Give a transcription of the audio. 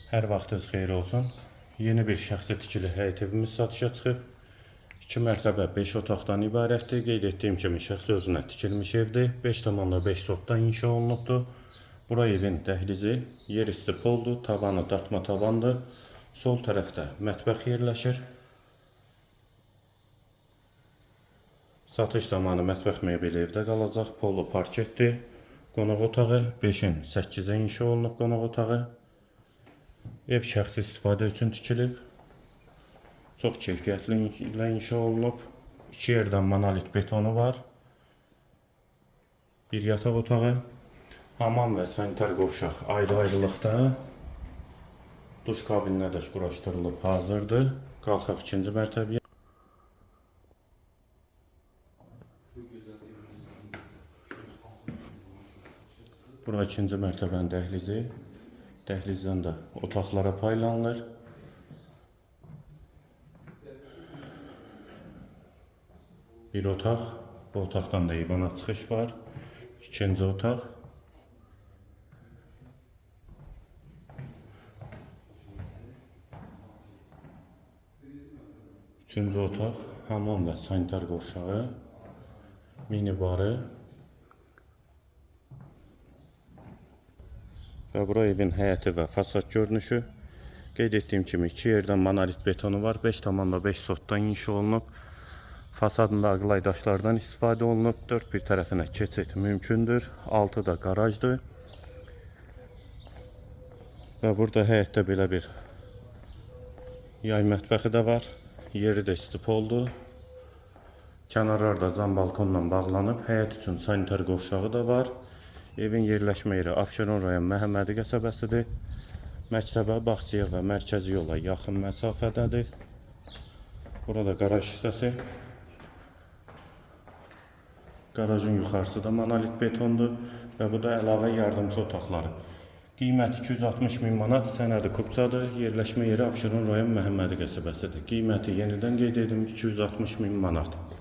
Hər vaxtınız xeyir olsun. Yeni bir şəxsi tikili həyət evimiz satışa çıxıb. 2 mərtəbə 5 otaqdan ibarətdir. Qeyd etdiyim kimi şəxs özünə tikilmiş evdir. 5,5 sotdan inşa olunubdur. Bura evin dəhlizi, yer üstü poldur, tavanı dartma tavandır. Sol tərəfdə mətbəx yerləşir. Satış zamanı mətbəx mebeli evdə qalacaq. Polo parketdir. Qonaq otağı 5-in 8-ə inşa olunub qonaq otağı. Ev şəxsi istifadə üçün tikilib. Çox keyfiyyətli ilə inşa olunub. 2 yerdən monolit betonu var. Bir yataq otağı. Hamam və sanitar qovşaq ayrı-ayrılıqda. Duş kabininə də quraşdırılıb hazırdır. Qalxaq 2-ci mərtəbəyə. Bura 2-ci mərtəbənin dəhlizi. Dəhlizdən də otaqlara paylanılır. Bir otaq. Bu otaqdan da eyvana çıxış var. 2-ci otaq. Üçüncü otaq. Hamam və sanitar qovşağı. Mini barı. Və bura evin həyəti və fasad görünüşü. Qeyd etdiyim kimi 2 yerdən monolit betonu var. 5,5 sotdan inşa olunub. Fasadında aqlay daşlardan istifadə olunub. 4 bir tərəfinə keçid mümkündür. Altı da qarajdır. Və burada həyətdə belə bir yay mətbəxi də var. Yeri də isti poldur. Kənarlar da cam balkonla bağlanıb. Həyət üçün sanitar qovşağı da var. Evin yerləşmə yeri Abşeron rayon Məhəmmədi qəsəbəsidir. Məktəbə, bağçaya və mərkəzi yola yaxın məsafədədir. Burada qaraj hissəsi. Qarajın yuxarısı da monolit betondur və bu da əlavə yardımçı otaqları. Qiyməti 260.000 manat, sənədi kupçadır. Yerləşmə yeri Abşeron rayon Məhəmmədi qəsəbəsidir. Qiyməti yenidən qeyd edim 260.000 manat.